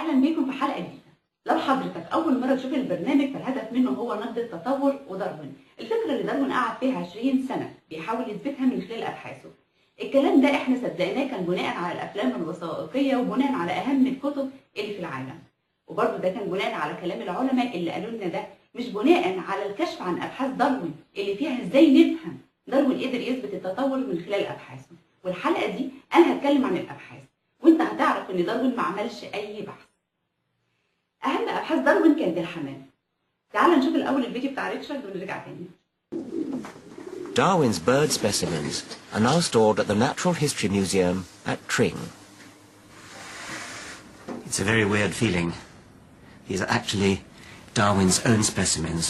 اهلا بيكم في حلقه جديده. لو حضرتك اول مره تشوف البرنامج فالهدف منه هو نقد التطور وداروين، الفكره اللي داروين قعد فيها 20 سنه بيحاول يثبتها من خلال ابحاثه. الكلام ده احنا صدقناه كان بناء على الافلام الوثائقيه وبناء على اهم الكتب اللي في العالم، وبرده ده كان بناء على كلام العلماء اللي قالوا لنا ده، مش بناء على الكشف عن ابحاث داروين اللي فيها ازاي نفهم داروين قدر يثبت التطور من خلال ابحاثه. والحلقه دي انا هتكلم عن الابحاث، وانت هتعرف ان داروين ما عملش اي بحث. اهم ابحاث داروين كانت الحمام. تعال نشوف الاول الفيديو بتاع ريتشارد ونرجع تاني. Darwin's bird specimens are now stored at the Natural History Museum at Tring. It's a very weird feeling. These are actually Darwin's own specimens.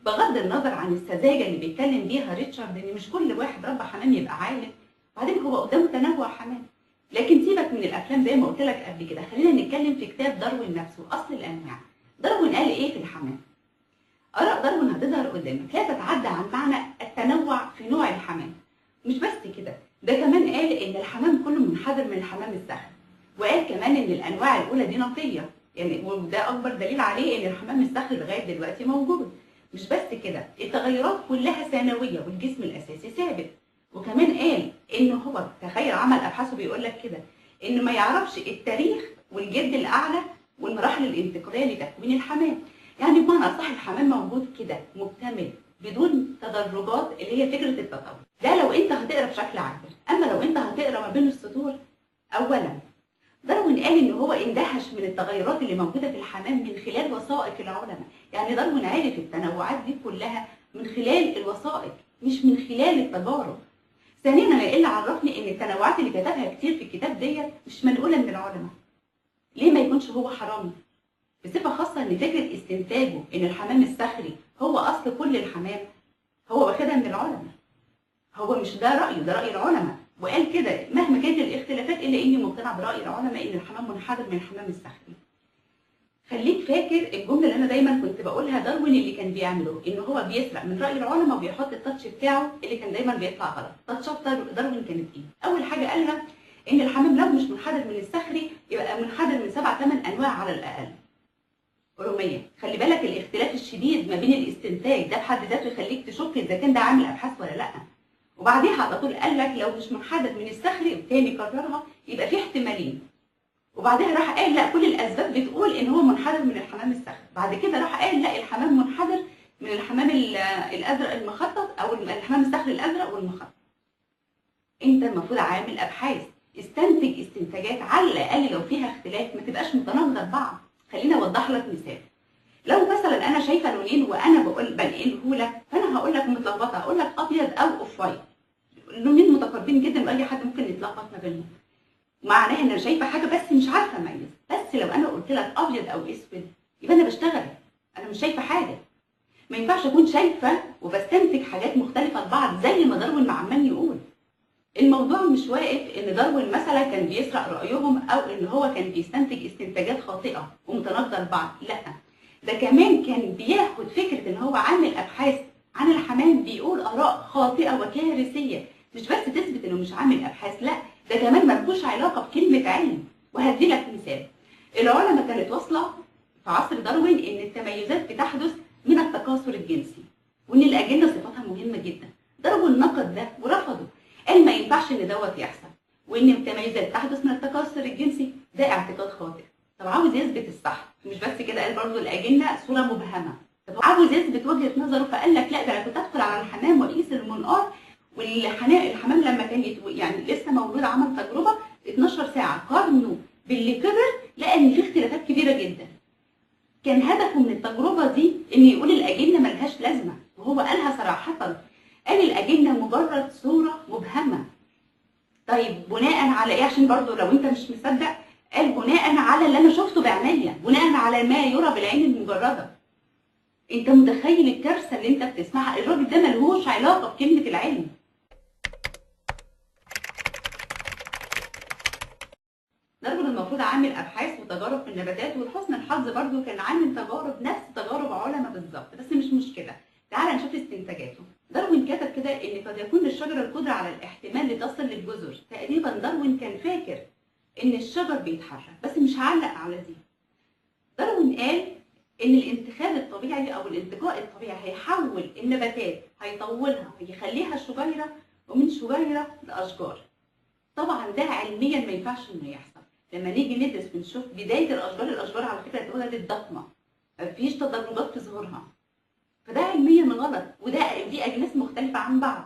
بغض النظر عن السذاجه اللي بيتكلم بيها ريتشارد ان مش كل واحد ربى حمام يبقى عالم، وبعدين هو قدامه تنوع حمام. لكن سيبك من الافلام زي ما قلت لك قبل كده، خلينا نتكلم في كتاب داروين نفسه اصل الانواع. داروين قال ايه في الحمام؟ اراء داروين هتظهر قدامك لا تتعدى عن معنى التنوع في نوع الحمام. مش بس كده، ده كمان قال ان الحمام كله منحدر من الحمام السخن، وقال كمان ان الانواع الاولى دي نقيه، يعني وده اكبر دليل عليه ان الحمام السخن لغايه دلوقتي موجود. مش بس كده، التغيرات كلها ثانويه والجسم الاساسي ثابت. وكمان قال ان هو تخيل عمل ابحاثه بيقول لك كده انه ما يعرفش التاريخ والجد الاعلى والمراحل الانتقاليه لتكوين الحمام. يعني بمعنى اصح الحمام موجود كده مكتمل بدون تدرجات اللي هي فكره التطور. ده لو انت هتقرا بشكل عابر، اما لو انت هتقرا ما بين السطور، اولا داروين قال ان هو اندهش من التغيرات اللي موجوده في الحمام من خلال وثائق العلماء. يعني داروين عرف التنوعات دي كلها من خلال الوثائق مش من خلال التجارب. ثانيا انا ايه اللي عرفني ان التنوعات اللي كتبها كتير في الكتاب ديت مش منقوله من العلماء؟ ليه ما يكونش هو حرامي؟ بصفه خاصه ان فكره استنتاجه ان الحمام الصخري هو اصل كل الحمام هو واخدها من العلماء. هو مش ده رايه، ده راي العلماء، وقال كده مهما كانت الاختلافات الا اني مقتنع براي العلماء ان الحمام منحدر من الحمام الصخري. خليك فاكر الجمله اللي انا دايما كنت بقولها، داروين اللي كان بيعمله ان هو بيسرق من راي العلماء وبيحط التاتش بتاعه اللي كان دايما بيطلع غلط. تاتشات داروين كانت ايه؟ اول حاجه قالها ان الحمام لو مش منحدر من الصخري يبقى منحدر من 7-8 انواع على الاقل. رومية، خلي بالك الاختلاف الشديد ما بين الاستنتاج ده بحد ذاته يخليك تشك اذا كان ده عامل ابحاث ولا لا. وبعديها على طول قال لك لو مش منحدر من الصخري، والتاني كررها، يبقى في احتمالين. وبعدها راح قال لا كل الاسباب بتقول ان هو منحدر من الحمام الصخري. بعد كده راح قال لا الحمام منحدر من الحمام الازرق المخطط او الحمام الصخري الازرق والمخطط. انت المفروض عامل ابحاث، استنتج استنتاجات على الاقل لو فيها اختلاف ما تبقاش متناقضه ببعض. خليني اوضح لك مثال. لو مثلا انا شايفه لونين وانا بقول بنقله لك، فانا هقول لك متلخبطه، هقول لك ابيض او اوف وايت. اللونين متقاربين جدا واي حد ممكن يتلخبط ما بينهم. معناها ان انا شايفه حاجه بس مش عارفه اميز. بس لو انا قلت لك ابيض او اسود يبقى انا بشتغل، انا مش شايفه حاجه. ما ينفعش اكون شايفه وبستنتج حاجات مختلفه لبعض زي ما داروين عمال يقول. الموضوع مش واقف ان داروين مثلا كان بيسرق رايهم او ان هو كان بيستنتج استنتاجات خاطئه ومتناقضه لبعض، لا، ده كمان كان بياخد فكره ان هو عامل ابحاث عن الحمام بيقول اراء خاطئه وكارثيه، مش بس تثبت انه مش عامل ابحاث، لا ده كمان ملوش علاقه بكلمه علم. وهدي لك مثال. العلماء كانت واصله في عصر داروين ان التميزات بتحدث من التكاثر الجنسي، وان الاجنه صفاتها مهمه جدا. داروين نقد ده ورفضه، قال ما ينفعش ان دوت يحصل، وان التميزات تحدث من التكاثر الجنسي ده اعتقاد خاطئ. طب عاوز يثبت الصح، مش بس كده، قال برضه الاجنه صوره مبهمه. طب عاوز يثبت وجهه نظره فقال لك لا ده انا كنت ادخل على الحمام واقيس المنقار، والحمام لما كان يعني لسه مولود عمل تجربه 12 ساعه قارنه باللي كبر لقى ان في اختلافات كبيره جدا. كان هدفه من التجربه دي ان يقول الاجنه ملهاش لازمه، وهو قالها صراحه، قال الاجنه مجرد صوره مبهمه. طيب بناء على ايه؟ عشان برضو لو انت مش مصدق، قال بناء على اللي انا شفته بعينيا، بناء على ما يرى بالعين المجرده. انت متخيل الكارثه اللي انت بتسمعها؟ الراجل ده ملهوش علاقه بكلمه العلم. داروين المفروض عامل ابحاث وتجارب في النباتات، ولحسن الحظ برضو كان عامل تجارب نفس تجارب علماء بالظبط، بس مش مشكله. تعال نشوف استنتاجاته. داروين كتب كده ان قد يكون للشجره القدره على الاحتمال لتصل للجذور. تقريبا داروين كان فاكر ان الشجر بيتحرك، بس مش هعلق على دي. داروين قال ان الانتخاب الطبيعي او الانتقاء الطبيعي هيحول النباتات، هيطولها ويخليها شجيره، ومن شجيره لاشجار. طبعا ده علميا ما ينفعش انه يحصل. لما نيجي ندرس ونشوف بدايه الاشجار على فكره اتولدت ضخمه، مفيش تدرجات في ظهورها، فده علميا غلط، ودي اجناس مختلفه عن بعض.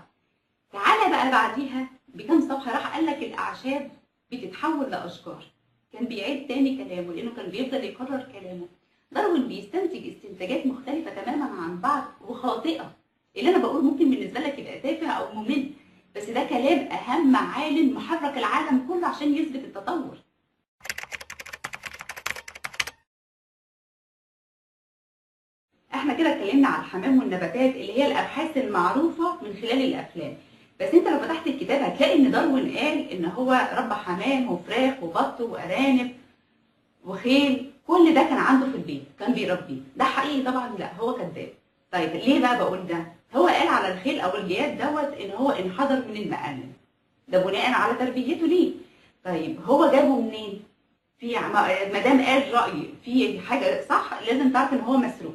تعالى بقى بعديها بكام صفحه راح قال لك الاعشاب بتتحول لاشجار. كان بيعيد تاني كلامه لانه كان بيفضل يكرر كلامه. داروين بيستنتج استنتاجات مختلفه تماما عن بعض وخاطئه. اللي انا بقول ممكن بالنسبه لك يبقى تافه او ممل، بس ده كلام اهم عالم محرك العالم كله عشان يثبت التطور. احنا كده اتكلمنا على الحمام والنباتات اللي هي الابحاث المعروفه من خلال الافلام، بس انت لو فتحت الكتاب هتلاقي ان داروين قال ان هو ربى حمام وفراخ وبط وارانب وخيل، كل ده كان عنده في البيت كان بيربيه. ده حقيقي طبعا؟ لا، هو كذاب. طيب ليه بقى بقول ده؟ هو قال على الخيل او الجياد دوت ان هو انحدر من المآلف، ده بناء على تربيته ليه. طيب هو جابه منين؟ في ما دام قال راي في حاجه صح لازم تعرف ان هو مسروق.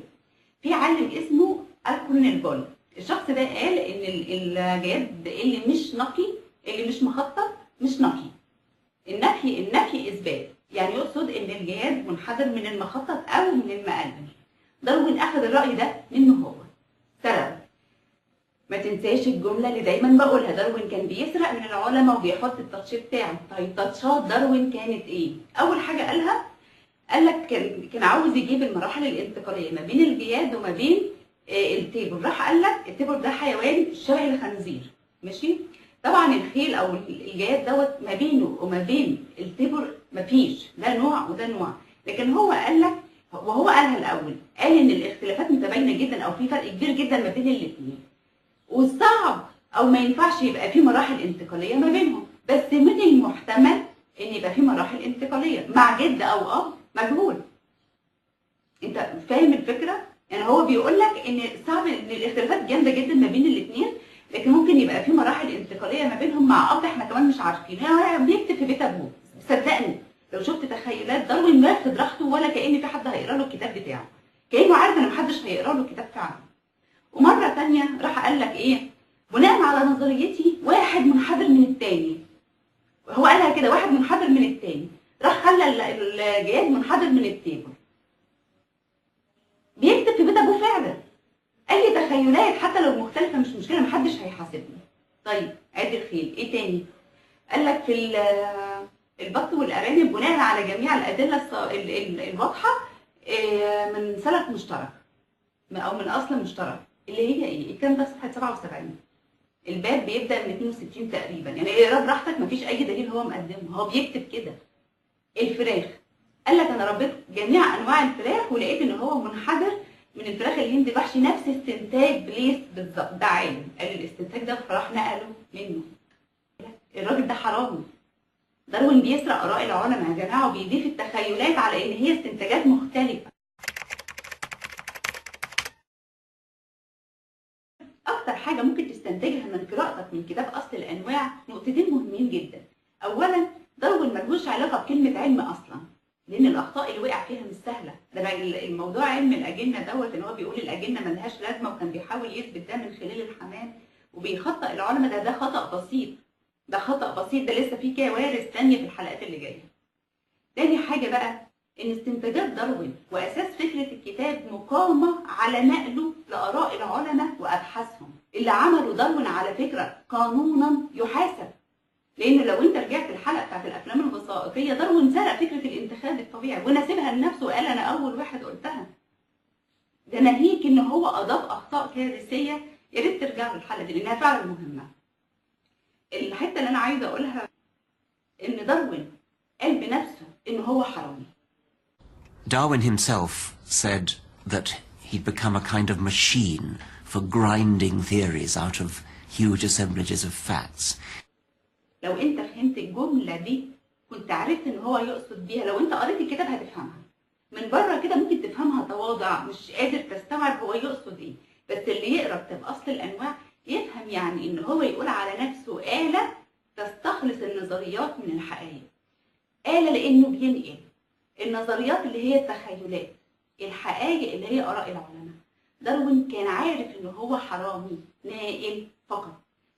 في عالم اسمه الكورنيل بول، الشخص ده قال ان الجياد اللي مش نقي، اللي مش مخطط مش نقي. النفي اثبات، يعني يقصد ان الجياد منحدر من المخطط او من المآلف. داروين اخذ الراي ده منه هو، سرق. ما تنساش الجمله اللي دايما بقولها، داروين كان بيسرق من العلماء وبيحط التاتش بتاعه. طيب تاتشات داروين كانت ايه؟ اول حاجه قال لك كان عاوز يجيب المراحل الانتقاليه ما بين الجياد وما بين التيبر. راح قال لك التيبر ده حيوان شبه الخنزير، ماشي؟ طبعا الخيل او الجياد دوت ما بينه وما بين التيبر مفيش، ده نوع وده نوع. لكن هو قال لك، وهو قالها الاول، قال ان الاختلافات متباينه جدا او في فرق كبير جدا ما بين الاثنين، والصعب او ما ينفعش يبقى في مراحل انتقاليه ما بينهم، بس من المحتمل ان يبقى في مراحل انتقاليه مع جد او اب مجهول. انت فاهم الفكره؟ يعني هو بيقول لك ان صعب، ان الاختلافات جامده جدا ما بين الاثنين، لكن ممكن يبقى في مراحل انتقاليه ما بينهم مع اب احنا كمان مش عارفين. هو بيكتب في بيت ابوه، صدقني لو شفت تخيلات داروين ما ياخد راحته ولا كأن في حد هيقرا له الكتاب بتاعه، كأنه عارف ان محدش هيقرا له الكتاب فعلا. ومره ثانيه راح قال لك ايه؟ بناء على نظريتي واحد منحدر من الثاني. هو قالها كده، واحد منحدر من الثاني، راح خلى الجياد منحدر من التيبر. بيكتب في بيت ابوه فعلا. اي تخيلات حتى لو مختلفه مش مشكله، محدش هيحاسبني. طيب عد الخيل، ايه تاني؟ قال لك في البط والارانب بناء على جميع الادله الواضحه من سلف مشترك او من اصل مشترك، اللي هي ايه؟ الكلام ده صفحه 77. الباب بيبدا من 62 تقريبا، يعني اقرا براحتك، مفيش اي دليل هو مقدمه، هو بيكتب كده. الفراخ قال لك انا ربيت جميع انواع الفراخ ولقيت ان هو منحدر من الفراخ الهندي الوحشي، نفس استنتاج بليس بالظبط. ده عالم قال الاستنتاج ده فراح نقله منه. الراجل ده حرامي. داروين بيسرق اراء العلماء يا جماعه وبيضيف التخيلات على ان هي استنتاجات مختلفه. اكتر حاجه ممكن تستنتجها من قراءتك من كتاب اصل الانواع نقطتين مهمين جدا. اولا داروين ملهوش علاقه بكلمه علم اصلا، لان الاخطاء اللي وقع فيها مش سهله. ده الموضوع علم الاجنه دوت، ان هو بيقول الاجنه ملهاش لازمه وكان بيحاول يثبت ده من خلال الحمام وبيخطئ العلماء. ده خطا بسيط، ده خطا بسيط، ده لسه في كوارث ثانيه في الحلقات اللي جايه. تاني حاجه بقى ان استنتاجات داروين واساس فكره الكتاب مقامه على نقله لاراء العلماء وابحاثهم. اللي عمله داروين على فكره قانونا يحاسب، لان لو انت رجعت الحلقه بتاعت الافلام الوثائقيه، داروين سرق فكره الانتخاب الطبيعي ونسبها لنفسه وقال انا اول واحد قلتها. ده ناهيك ان هو اضاف اخطاء كارثيه. يا ريت ترجعوا للحلقه دي لانها فعلا مهمه. الحته اللي انا عايزه اقولها ان داروين قال بنفسه ان هو حرامي. Darwin himself said that he'd become a kind of machine for grinding theories out of huge assemblages of facts. لو انت فهمت الجمله دي كنت عرفت ان هو يقصد بيها. لو انت قريت الكتاب هتفهمها من بره كده، ممكن تفهمها تواضع، مش قادر تستوعب هو يقصد ايه، بس اللي يقرا كتاب اصل الانواع يفهم يعني ان هو يقول على نفسه آلة تستخلص النظريات من الحقائق. آلة لانه بينقل النظريات اللي هي التخيلات، الحقائق اللي هي آراء العلماء. داروين كان عارف إن هو حرامي ناقل فقط،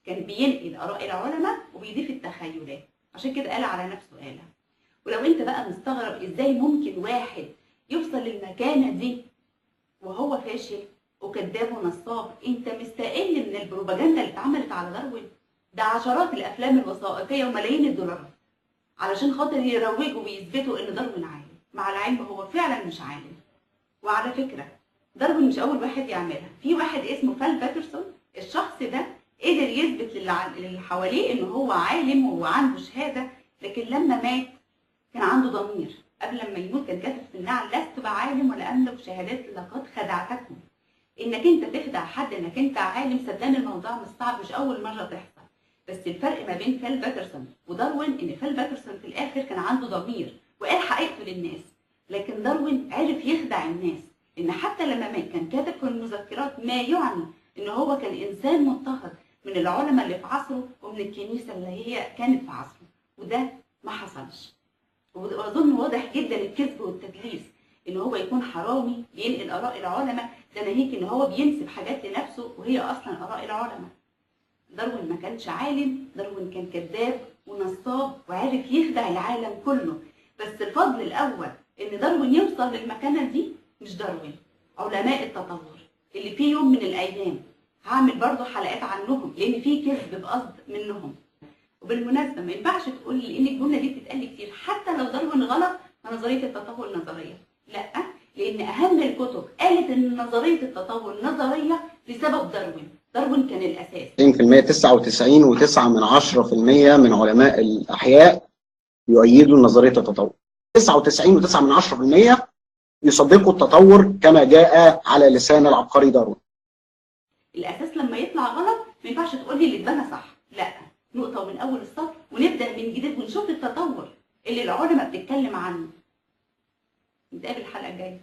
كان بينقل آراء العلماء وبيضيف التخيلات، عشان كده قال على نفسه آلة. ولو أنت بقى مستغرب إزاي ممكن واحد يوصل للمكانة دي وهو فاشل وكذاب ونصاب، أنت مستقل من البروباجندا اللي اتعملت على داروين. ده عشرات الأفلام الوثائقية وملايين الدولارات علشان خاطر يروجوا ويثبتوا إن داروين عالم، مع العلم هو فعلا مش عالم. وعلى فكرة داروين مش أول واحد يعملها، في واحد اسمه فال باترسون، الشخص ده قدر يثبت للي حواليه إن هو عالم وعنده شهادة، لكن لما مات كان عنده ضمير. قبل ما يموت كان كاتب في النعل: لست بعالم ولا أملك شهادات لقد خدعتكم. إنك أنت تخدع حد إنك أنت عالم، صدقني الموضوع مش صعب، مش أول مرة تحصل. بس الفرق ما بين فال باترسون وداروين إن فال باترسون في الآخر كان عنده ضمير وقال حقيقته للناس، لكن داروين عرف يخدع الناس. إن حتى لما مات كان كاتب في المذكرات ما يعني إن هو كان إنسان مضطهد من العلماء اللي في عصره ومن الكنيسة اللي هي كانت في عصره، وده ما حصلش. وأظن واضح جدا الكذب والتدليس، إن هو يكون حرامي بينقل آراء العلماء، ده ناهيك إن هو بينسب حاجات لنفسه وهي أصلا آراء العلماء. داروين ما كانش عالم، داروين كان كذاب ونصاب وعرف يخدع العالم كله. بس الفضل الأول إن داروين يوصل للمكانة دي مش داروين، علماء التطور اللي في يوم من الأيام هعمل برضو حلقات عنهم، لأن في كذب بقصد منهم. وبالمناسبة ما ينفعش تقول لي إن الجملة دي بتتقال كتير حتى لو داروين غلط فنظرية التطور نظرية. لا، لأن أهم الكتب قالت إن نظرية التطور نظرية بسبب داروين. داروين كان الأساس. 99.9% من علماء الأحياء يؤيدوا نظرية التطور. 99.9% يصدقوا التطور كما جاء على لسان العبقري داروين. الأساس لما يطلع غلط ما ينفعش تقول لي اللي اتبنى صح، لا، نقطة من أول السطر ونبدأ من جديد ونشوف التطور اللي العلماء بتتكلم عنه. نتقابل الحلقة الجاية.